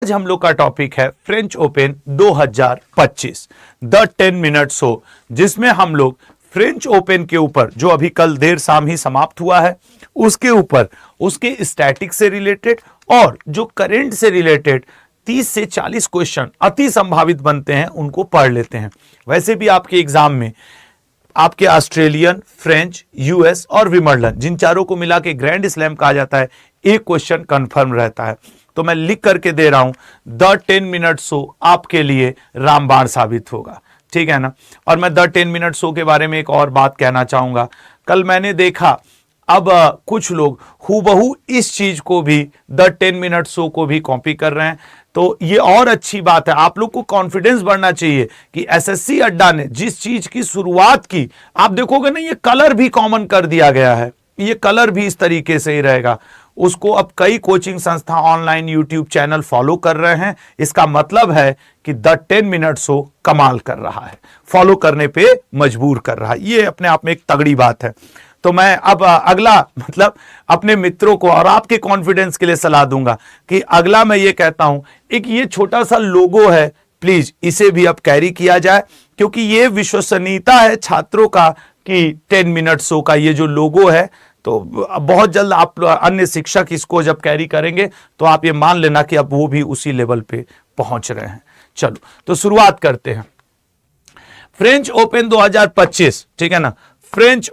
आज हम लोग का टॉपिक है French open 2025 the 10 minute show, जिसमें हम लोग फ्रेंच ओपन के ऊपर जो अभी कल देर शाम ही समाप्त हुआ है उसके ऊपर उसके स्टैटिक से रिलेटेड और जो करंट से रिलेटेड 30 से 40 क्वेश्चन अति संभावित बनते हैं उनको पढ़ लेते हैं। वैसे भी आपके एग्जाम में आपके ऑस्ट्रेलियन, फ्रेंच, यूएस और विंबलडन जिन चारों को मिला के ग्रैंड स्लैम कहा जाता है, एक क्वेश्चन कंफर्म रहता है। तो मैं लिख करके दे रहा हूं द 10 मिनट शो आपके लिए रामबाण साबित होगा, ठीक है ना। और मैं द 10 मिनट शो के बारे में एक और बात कहना चाहूंगा। कल मैंने देखा अब कुछ लोग हूबहू इस चीज को भी द 10 मिनट शो को भी कॉपी कर रहे हैं, तो ये और अच्छी बात है। आप लोग को कॉन्फिडेंस बढ़ना चाहिए कि एसएससी अड्डा ने जिस चीज की शुरुआत की, आप देखोगे ना, ये कलर भी कॉमन कर दिया गया है, ये कलर भी इस तरीके से ही रहेगा। उसको अब कई कोचिंग संस्था ऑनलाइन यूट्यूब चैनल फॉलो कर रहे हैं। इसका मतलब है कि द 10 मिनट शो कमाल कर रहा है, फॉलो करने पे मजबूर कर रहा है। ये अपने आप में एक तगड़ी बात है। तो मैं अब अगला मतलब अपने मित्रों को और आपके कॉन्फिडेंस के लिए सलाह दूंगा कि अगला मैं ये कहता हूं, एक ये छोटा सा लोगो है, प्लीज इसे भी अब कैरी किया जाए, क्योंकि ये विश्वसनीयता है छात्रों का कि 10 मिनट शो का ये जो लोगो है। तो बहुत जल्द आप अन्य शिक्षक इसको जब कैरी करेंगे तो आप ये मान लेना कि अब वो भी उसी लेवल पे पहुंच रहे हैं। चलो तो शुरुआत करते हैं। फ्रेंच ओपन 2025, ठीक है ना। फ्रेंच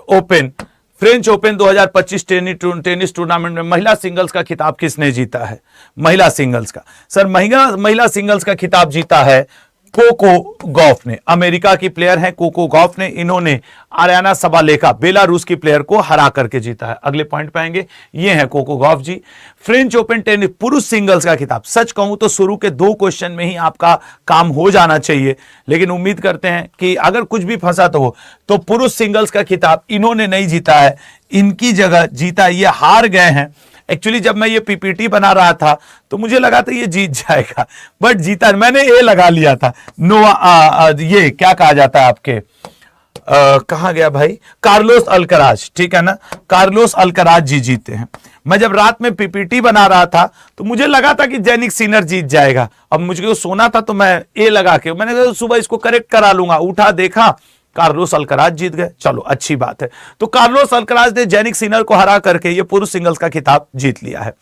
ओपन 2025 टेनिस टूर्नामेंट में महिला सिंगल्स का खिताब किसने जीता है? महिला सिंगल्स का सर, महिला सिंगल्स का खिताब जीता है कोको गॉफ ने। अमेरिका की प्लेयर हैं कोको गॉफ ने। इन्होंने आर्याना सबालेका बेलारूस की प्लेयर को हरा करके जीता है। अगले पॉइंट पे आएंगे, ये है कोको गॉफ जी। फ्रेंच ओपन टेनिस पुरुष सिंगल्स का खिताब, सच कहूं तो शुरू के 2 क्वेश्चन में ही आपका काम हो जाना चाहिए, लेकिन उम्मीद करते हैं कि अगर कुछ भी फंसा तो हो। तो पुरुष सिंगल्स का खिताब इन्होंने नहीं जीता है, इनकी जगह जीता, ये हार गए हैं। एक्चुअली जब मैं ये पीपीटी बना रहा था तो मुझे लगा था ये जीत जाएगा, बट जीता, मैंने ए लगा लिया था। ये क्या कहा जाता है आपके, कहां गया भाई, कार्लोस अल्कराज, ठीक है ना। कार्लोस अल्कराज जी जीते हैं। मैं जब रात में पीपीटी बना रहा था तो मुझे लगा था कि जैनिक सिनर जीत जाएगा। अब मुझे सोना था तो मैं ए लगा के, मैंने कहा सुबह इसको करेक्ट करा लूंगा। उठा देखा कार्लोस अल्कराज जीत गए। चलो अच्छी बात है। तो कार्लोस अल्कराज ने जैनिक सिनर को हरा करके ये पुरुष सिंगल्स का खिताब जीत लिया है।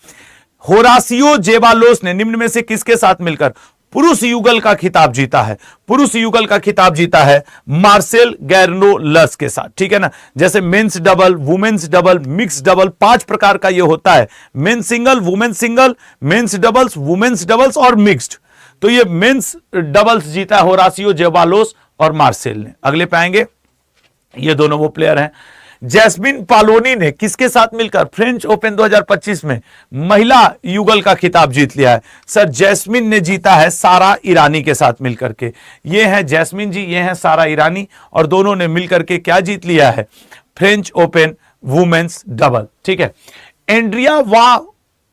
होरासियो जेबालोस ने निम्न में से किसके साथ मिलकर पुरुष युगल का खिताब जीता है? पुरुष युगल का खिताब जीता है मार्सेल गैर्नोलस के साथ, ठीक है ना। जैसे men's double, women's double, mix double, 5 प्रकार का ये होता है। Men's single, women's single, men's doubles, women's doubles और मिक्स्ड। तो ये मेंस डबल्स जीता है होरासियो जेबालोस और मार्सेल ने। अगले पे आएंगे, ये दोनों वो प्लेयर हैं। जैस्मिन पालोनी ने किसके साथ मिलकर फ्रेंच ओपन 2025 में महिला युगल का खिताब जीत लिया है? सर, जैस्मिन ने जीता है सारा ईरानी के साथ मिलकर के। ये है जैस्मिन जी, ये है सारा ईरानी, और दोनों ने मिलकर के क्या जीत लिया है? फ्रेंच ओपन वुमेन्स डबल, ठीक है। एंड्रिया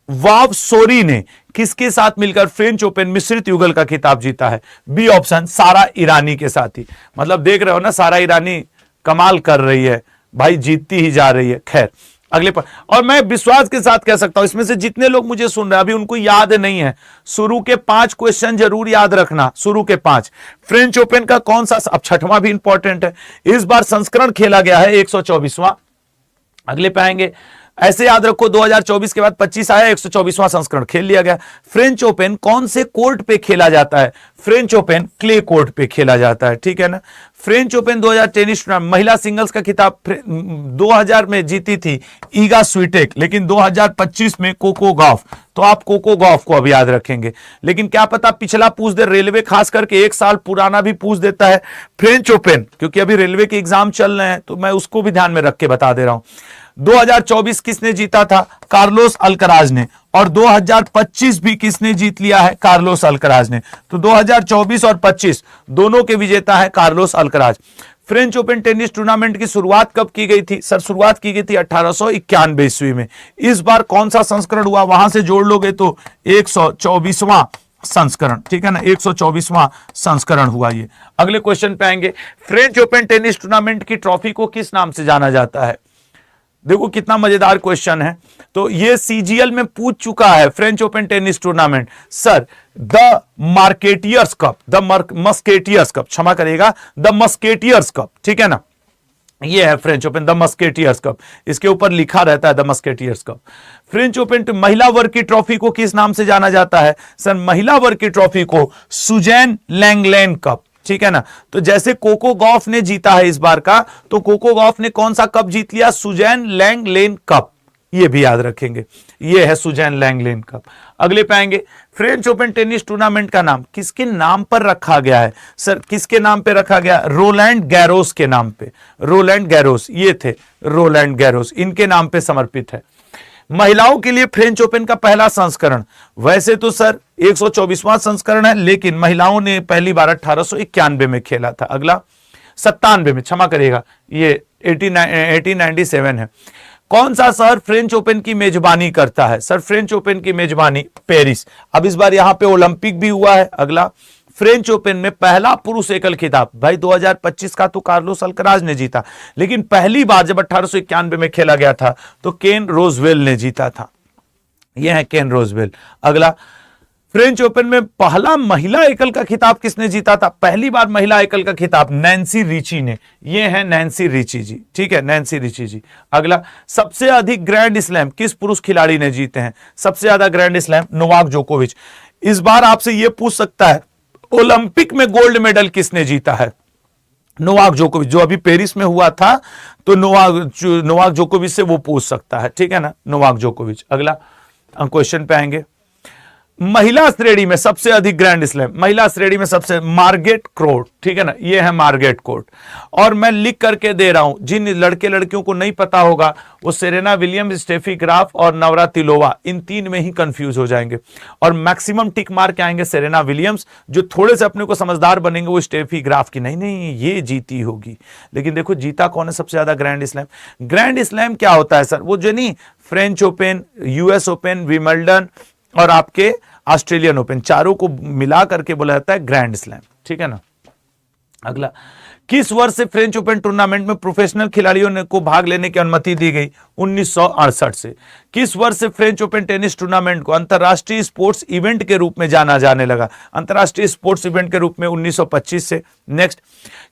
वावसोरी ने किसके साथ मिलकर फ्रेंच ओपन मिश्रित युगल का खिताब जीता है? बी ऑप्शन, सारा ईरानी के साथ ही। मतलब देख रहे हो ना, सारा ईरानी कमाल कर रही है भाई, जीतती ही जा रही है। खैर अगले पर, और मैं विश्वास के साथ कह सकता हूं इसमें से जितने लोग मुझे सुन रहे हैं अभी उनको याद नहीं है, शुरू के 5 क्वेश्चन जरूर याद रखना। शुरू के 5 फ्रेंच ओपन का कौन सा, अब 6वां भी इंपॉर्टेंट है। इस बार संस्करण खेला गया है 124वां। अगले पे आएंगे, ऐसे याद रखो 2024 के बाद 25 आया, 124वां संस्करण खेल लिया गया। फ्रेंच ओपन कौन से कोर्ट पे खेला जाता है? फ्रेंच ओपन क्ले कोर्ट पे खेला जाता है, ठीक है ना। फ्रेंच ओपन 2000 टेनिस टूर्नामेंट महिला सिंगल्स का खिताब 2000 में जीती थी ईगा स्विटेक, लेकिन 2025 में कोको गॉफ। तो आप कोको गॉफ को अब याद रखेंगे, लेकिन क्या पता पिछला पूछ दे रेलवे, खास करके 1 साल पुराना भी पूछ देता है फ्रेंच ओपन, क्योंकि अभी रेलवे के एग्जाम चल रहे हैं, तो मैं उसको भी ध्यान में रख के बता दे रहा हूं। 2024 किसने जीता था? कार्लोस अल्कराज ने। और 2025 भी किसने जीत लिया है? कार्लोस अल्कराज ने। तो 2024 और 25 दोनों के विजेता है Carlos Alcaraz. French open tennis tournament की शुरुआत कब की गई थी? सर, शुरुआत की गई थी 1891 ईस्वी में। इस बार कौन सा संस्करण हुआ? वहां से जोड़ लोगे तो 124वां संस्करण, ठीक है ना, 124वां संस्करण हुआ ये। अगले क्वेश्चन पे आएंगे, फ्रेंच ओपन टेनिस टूर्नामेंट की ट्रॉफी को किस नाम से जाना जाता है? देखो कितना मजेदार क्वेश्चन है। तो ये सीजीएल में पूछ चुका है, French open tennis tournament. Sir the marketeers cup, musketeers cup, क्षमा करिएगा, द मस्केटियर्स कप, ठीक है ना, ये है French open the musketeers cup, इसके ऊपर लिखा रहता है the musketeers cup. French open महिला वर्ग की ट्रॉफी को किस नाम से जाना जाता है? सर महिला वर्ग की ट्रॉफी को सुजैन लैंगलेन कप, ठीक है ना। तो जैसे कोको गॉफ ने जीता है इस बार का, तो कोको गॉफ ने कौन सा कप जीत लिया? सुजैन लैंगलेन कप, ये भी याद रखेंगे, ये है सुजैन लैंगलेन कप। अगले पे आएंगे, फ्रेंच ओपन टेनिस टूर्नामेंट का नाम किसके नाम पर रखा गया है? सर किसके नाम पे रखा गया? रोलैंड गैरोस के नाम पे। रोलैंड गैरोस, ये थे रोलैंड गैरोस, इनके नाम पे समर्पित है। महिलाओं के लिए फ्रेंच ओपन का पहला संस्करण, वैसे तो सर 124वां संस्करण है, लेकिन महिलाओं ने पहली बार 1891 में खेला था। अगला 97 में, क्षमा करिएगा, ये 1897 है। कौन सा शहर फ्रेंच ओपन की मेजबानी करता है? सर फ्रेंच ओपन की मेजबानी पेरिस। अब इस बार यहां पे ओलंपिक भी हुआ है। अगला, फ्रेंच ओपन में पहला पुरुष एकल खिताब, भाई 2025 का तो कार्लोस अल्कराज ने जीता, लेकिन पहली बार जब 1891 में खेला गया था तो केन रोजवेल ने जीता था। यह है केन रोजवेल। अगला, फ्रेंच ओपन में पहला महिला एकल का खिताब किसने जीता था? पहली बार महिला एकल का खिताब नैन्सी रिची ने, ये है नैन्सी रिची जी, ठीक है, नैन्सी रिची जी। अगला, सबसे अधिक ग्रैंड स्लैम किस पुरुष खिलाड़ी ने जीते हैं? सबसे ज्यादा ग्रैंड स्लैम नोवाक जोकोविच। इस बार आपसे यह पूछ सकता है, ओलंपिक में गोल्ड मेडल किसने जीता है? नोवाक जोकोविच, जो अभी पेरिस में हुआ था, तो नोवाक जोकोविच से वो पूछ सकता है, ठीक है ना, नोवाक जोकोविच। अगला क्वेश्चन पे आएंगे, महिला श्रेणी में सबसे अधिक ग्रैंड स्लैम, महिला श्रेणी में सबसे, मार्गेट कोर्ट, ठीक है ना, ये है मार्गेट कोर्ट। और मैं लिख करके दे रहा हूं, जिन लड़के लड़कियों को नहीं पता होगा वो सेरेना विलियम्स, स्टेफी ग्राफ और नवरातिलोवा, इन तीन में ही कंफ्यूज हो जाएंगे। और मैक्सिमम टिक मार के आएंगे सेरेना विलियम्स, जो थोड़े से अपने को समझदार बनेंगे वो स्टेफी ग्राफ की, नहीं नहीं ये जीती होगी। लेकिन देखो जीता कौन है सबसे ज्यादा ग्रैंड स्लैम? ग्रैंड स्लैम क्या होता है सर? वो जो नहीं, French open, US open, Wimbledon और आपके ऑस्ट्रेलियन ओपन, चारों को मिला करके बोला जाता है ग्रैंड स्लैम, ठीक है ना। अगला, किस वर्ष से फ्रेंच ओपन टूर्नामेंट में प्रोफेशनल खिलाड़ियों को भाग लेने की अनुमति दी गई? 1968 से। किस वर्ष से फ्रेंच ओपन टेनिस टूर्नामेंट को अंतरराष्ट्रीय स्पोर्ट्स इवेंट के रूप में जाना जाने लगा? अंतरराष्ट्रीय स्पोर्ट्स इवेंट के रूप में 1925 से। नेक्स्ट,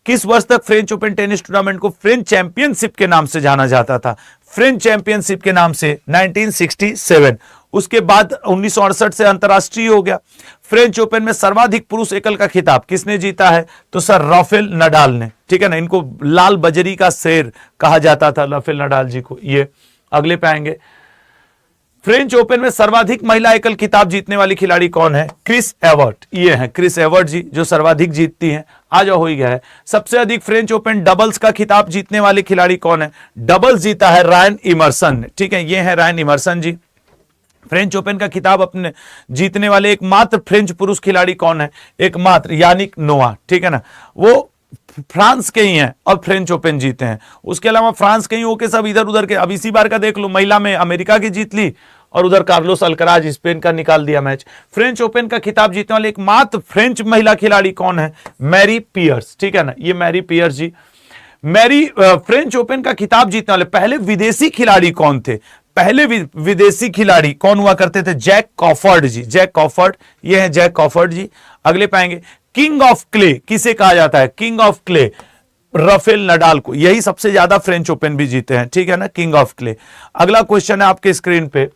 किस वर्ष तक फ्रेंच ओपन टेनिस टूर्नामेंट को फ्रेंच चैंपियनशिप के नाम से जाना जाता था? फ्रेंच चैंपियनशिप के नाम से 1967। उसके बाद 1968 से अंतरराष्ट्रीय हो गया। फ्रेंच ओपन में सर्वाधिक पुरुष एकल का खिताब किसने जीता है? तो सर राफेल नडाल ने, ठीक है ना, इनको लाल बजरी का शेर कहा जाता था, राफेल नडाल जी को। ये अगले पे आएंगे, फ्रेंच ओपन में सर्वाधिक महिला एकल खिताब जीतने वाली खिलाड़ी कौन है? क्रिस एवर्ट, ये है क्रिस एवर्ट जी जो सर्वाधिक जीतती हैं। आ जाओ, हो ही गया है। सबसे अधिक फ्रेंच ओपन डबल्स का खिताब जीतने वाले खिलाड़ी कौन है? डबल्स जीता है रायन इमर्सन ने, ठीक है, ये है रायन इमर्सन जी। फ्रेंच ओपन का खिताब अपने जीतने वाले एकमात्र फ्रेंच पुरुष खिलाड़ी कौन है? एकमात्र यानिक नोआ, ठीक है ना, वो फ्रांस के ही हैं और फ्रेंच ओपन जीते हैं। उसके अलावा फ्रांस के ही होके सब इधर उधर के, अब इसी बार का देख लो, महिला में अमेरिका की जीत ली और उधर कार्लोस अल्कराज स्पेन का निकाल दिया मैच। फ्रेंच ओपन का खिताब जीतने वाले एकमात्र फ्रेंच महिला खिलाड़ी कौन है? मैरी पियर्स, ठीक है ना, ये मैरी पियर्स जी। फ्रेंच ओपन का खिताब जीतने वाले पहले विदेशी खिलाड़ी कौन थे? पहले विदेशी खिलाड़ी कौन हुआ करते थे? जैक कॉफर्ड जी, जैक कॉफर्ड, ये है जैक कॉफर्ड जी। अगले पाएंगे, किंग ऑफ क्ले किसे कहा जाता है? King of clay Rafael Nadal को, यही सबसे ज्यादा फ्रेंच ओपन भी जीते हैं, ठीक है ना, किंग ऑफ क्ले। अगला क्वेश्चन है आपके स्क्रीन पे,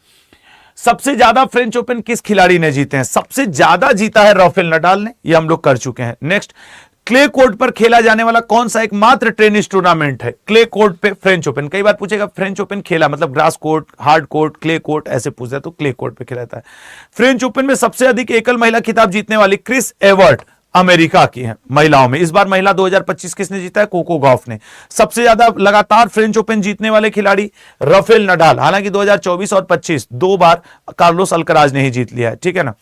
सबसे ज्यादा फ्रेंच ओपन किस खिलाड़ी ने जीते हैं? सबसे ज्यादा जीता है राफेल नडाल ने, ये हम लोग कर चुके हैं। नेक्स्ट, क्ले कोर्ट पर खेला जाने वाला कौन सा एकमात्र टेनिस टूर्नामेंट है? क्ले कोर्ट पे फ्रेंच ओपन। कई बार पूछेगा फ्रेंच ओपन खेला मतलब grass court, hard court, clay court, ऐसे पूछता है, तो क्ले कोर्ट पे खेला जाता है। फ्रेंच ओपन में सबसे अधिक एकल महिला खिताब जीतने वाली क्रिस एवर्ट अमेरिका की है महिलाओं में। इस बार महिला 2025 किसने जीता है? कोको गॉफ ने। सबसे ज्यादा लगातार फ्रेंच ओपन जीतने वाले खिलाड़ी राफेल नडाल, हालांकि 2024 और 25 दो बार कार्लोस अल्कराज ने ही जीत लिया है, ठीक है ना।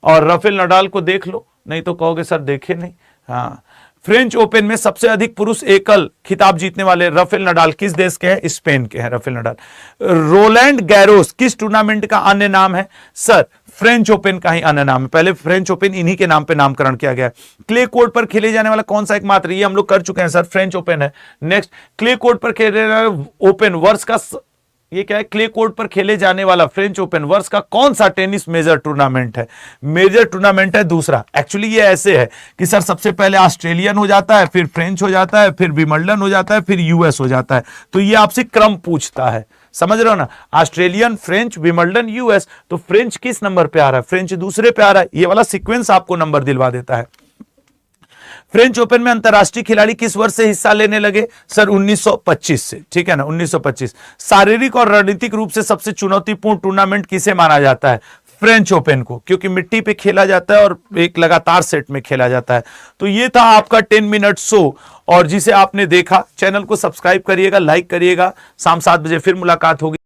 और राफेल नडाल को देख लो, नहीं तो कहोगे सर देखे नहीं। हाँ, फ्रेंच ओपन में सबसे अधिक पुरुष एकल खिताब जीतने वाले राफेल नडाल किस देश के हैं? स्पेन के हैं राफेल नडाल। रोलैंड गैरोस किस टूर्नामेंट का अन्य नाम है? सर फ्रेंच ओपन का ही अन्य नाम है, पहले फ्रेंच ओपन इन्हीं के नाम पे नामकरण किया गया है। क्ले कोर्ट पर खेले जाने वाला कौन सा एकमात्र, ये हम लोग कर चुके हैं सर, फ्रेंच ओपन है। नेक्स्ट, क्ले कोर्ट पर खेले जाने वाला ओपन वर्ष का ये क्या है, क्ले कोर्ट पर खेले जाने वाला फ्रेंच ओपन वर्ष का कौन सा टेनिस मेजर टूर्नामेंट है? मेजर टूर्नामेंट है दूसरा। एक्चुअली ये ऐसे है कि सर सबसे पहले ऑस्ट्रेलियन हो जाता है, फिर फ्रेंच हो जाता है, फिर विंबलडन हो जाता है, फिर यूएस हो जाता है। तो ये आपसे क्रम पूछता है, समझ रहे हो ना, ऑस्ट्रेलियन, फ्रेंच, विंबलडन, यूएस। तो फ्रेंच किस नंबर पे आ रहा है? फ्रेंच दूसरे पे आ रहा है। ये वाला सीक्वेंस आपको नंबर दिलवा देता है। फ्रेंच ओपन में अंतरराष्ट्रीय खिलाड़ी किस वर्ष से हिस्सा लेने लगे? सर 1925 से, ठीक है ना, 1925। शारीरिक और रणनीतिक रूप से सबसे चुनौतीपूर्ण टूर्नामेंट किसे माना जाता है? फ्रेंच ओपन को, क्योंकि मिट्टी पे खेला जाता है और एक लगातार सेट में खेला जाता है। तो ये था आपका 10 मिनट शो, और जिसे आपने देखा, चैनल को सब्सक्राइब करिएगा, लाइक करिएगा। शाम 7 बजे फिर मुलाकात होगी।